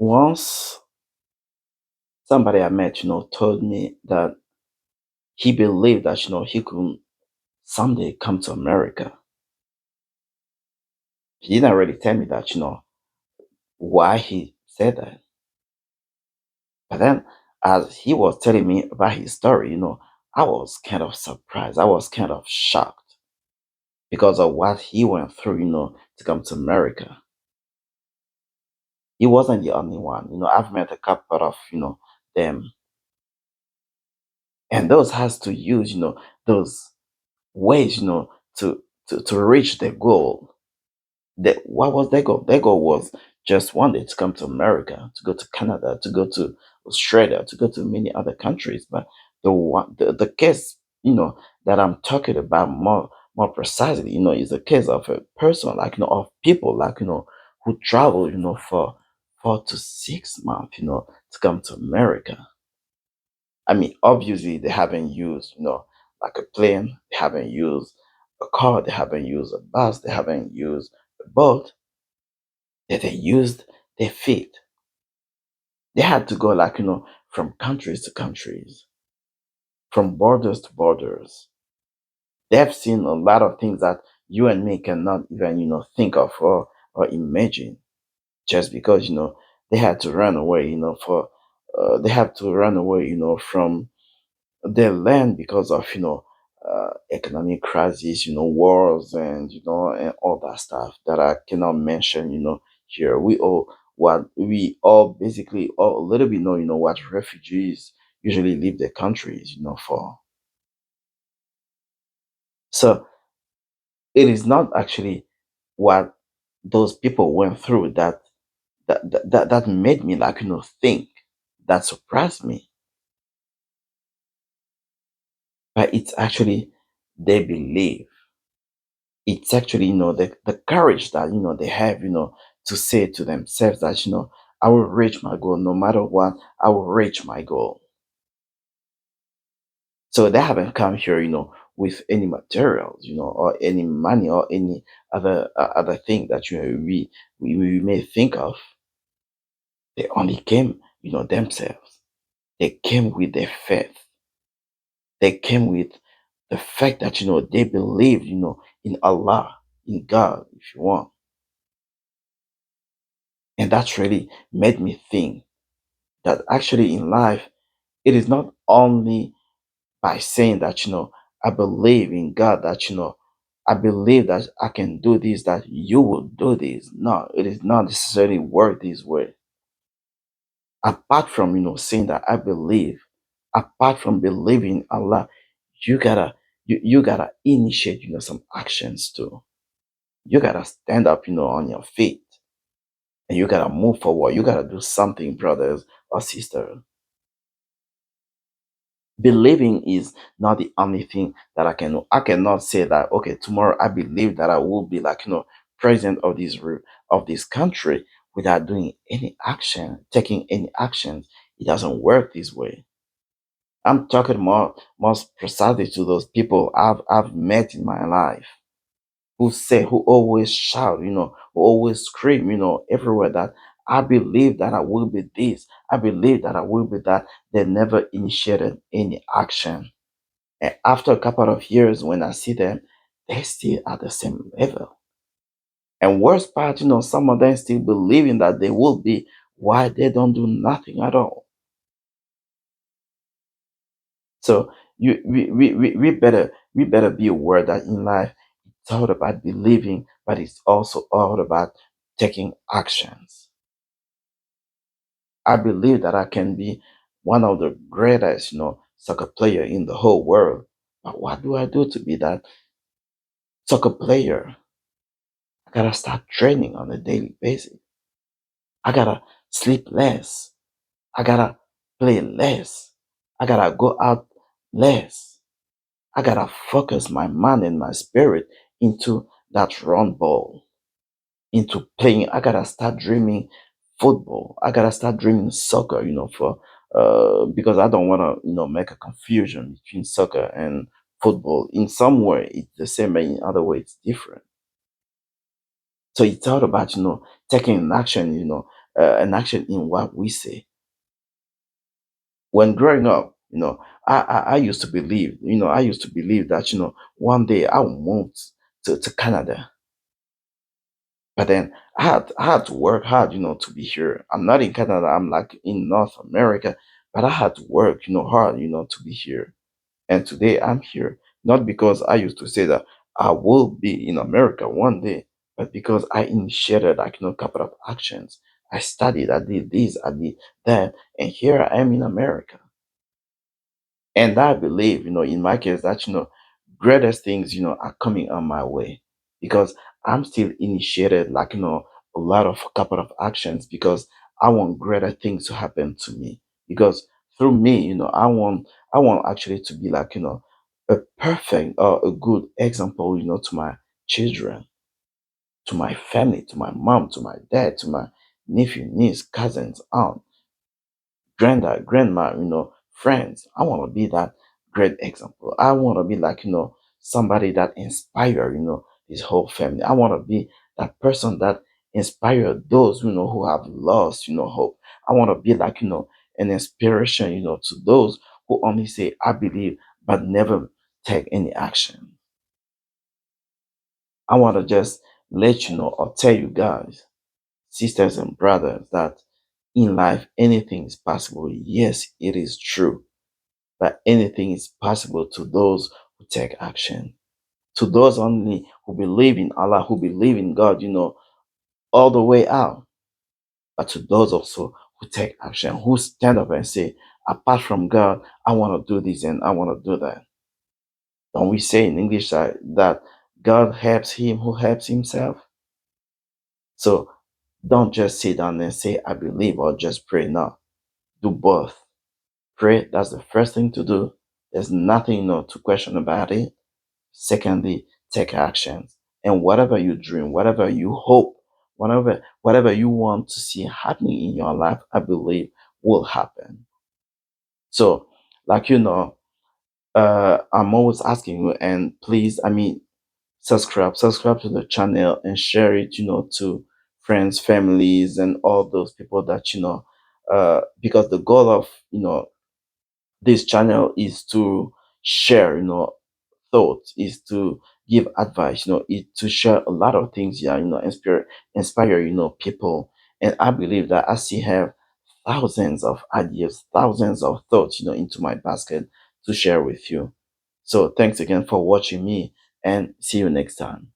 Once somebody I met, told me that he believed that, he could someday come to America. He didn't really tell me that, why he said that. But then as he was telling me about his story, I was kind of surprised. I was kind of shocked because of what he went through, to come to America. He wasn't the only one. I've met a couple of, them, and those has to use, those ways, to reach their goal. What was their goal? Their goal was just one day to come to America, to go to Canada, to go to Australia, to go to many other countries. But the case, that I'm talking about more precisely, is the case of a person, like, of people, like, who travel, for 4 to 6 months, to come to America. I mean, obviously they haven't used, like a plane, they haven't used a car, they haven't used a bus, they haven't used a boat, that they used their feet. They had to go, like, from countries to countries, from borders to borders. They've seen a lot of things that you and me cannot even, think of or imagine, just because, they had to run away, for they had to run away, from their land because of, economic crisis, wars, and all that stuff that I cannot mention, here. We all basically all a little bit know, what refugees usually leave their countries, for. So it is not actually what those people went through that made me, like, think, that surprised me, but it's actually they believe. It's actually, the courage that, they have, to say to themselves that, I will reach my goal no matter what. I will reach my goal. So they haven't come here, with any materials, or any money, or any other thing that, we may think of. They only came, themselves. They came with their faith. They came with the fact that, they believe, in Allah, in God, if you want. And that's really made me think that actually in life, it is not only by saying that, I believe in God, that, I believe that I can do this, that you will do this. No, it is not necessarily work this way. Apart from, saying that I believe, apart from believing Allah, you gotta initiate, some actions too. You gotta stand up, on your feet, and you gotta move forward. You gotta do something, brothers or sisters. Believing is not the only thing that I can do. I cannot say that, okay, tomorrow I believe that I will be, like, president of this country, without doing any action, taking any actions. It doesn't work this way. I'm talking most precisely to those people I've met in my life, who always shout, who always scream, everywhere, that I believe that I will be this, I believe that I will be that. They never initiated any action. And after a couple of years, when I see them, they still at the same level. And worst part, some of them still believing that they will be, why they don't do nothing at all. So we better be aware that in life, it's all about believing, but it's also all about taking actions. I believe that I can be one of the greatest, soccer player in the whole world. But what do I do to be that soccer player? I gotta start training on a daily basis. I gotta sleep less. I gotta play less. I gotta go out less. I gotta focus my mind and my spirit into that run ball, into playing. I gotta start dreaming football. I gotta start dreaming soccer, for because I don't wanna, make a confusion between soccer and football. In some way it's the same, but in other way it's different. So it's all about, taking an action, an action in what we say. When growing up, I used to believe, I used to believe that, one day I will move to Canada. But then I had to work hard, to be here. I'm not in Canada, I'm like in North America, but I had to work, hard, to be here. And today I'm here, not because I used to say that I will be in America one day, but because I initiated like, a couple of actions. I studied, I did this, I did that, and here I am in America. And I believe, in my case, that, greatest things, are coming on my way because I'm still initiated, like, a lot of couple of actions because I want greater things to happen to me. Because through me, I want actually to be like, a perfect or a good example, to my children, to my family, to my mom, to my dad, to my nephew, niece, cousins, aunt, granddad, grandma, friends. I want to be that great example. I want to be like, somebody that inspire, his whole family. I want to be that person that inspire those, who have lost, hope. I want to be like, an inspiration, to those who only say, I believe, but never take any action. I want to just let you know or tell you guys, sisters and brothers, that in life, anything is possible. Yes, it is true that anything is possible to those who take action, to those only who believe in Allah, who believe in God, all the way out, but to those also who take action, who stand up and say, apart from God, I want to do this and I want to do that. Don't we say in English that God helps him who helps himself? So don't just sit down and say, I believe, or just pray. No, do both. Pray, that's the first thing to do. There's nothing, to question about it. Secondly, take actions. And whatever you dream, whatever you hope, whatever you want to see happening in your life, I believe will happen. So, like I'm always asking you, and please, subscribe to the channel and share it, to friends, families, and all those people that because the goal of this channel is to share, thoughts, is to give advice, to share a lot of things, yeah, inspire, people. And I believe that I still have thousands of ideas, thousands of thoughts, into my basket to share with you. So thanks again for watching me and see you next time.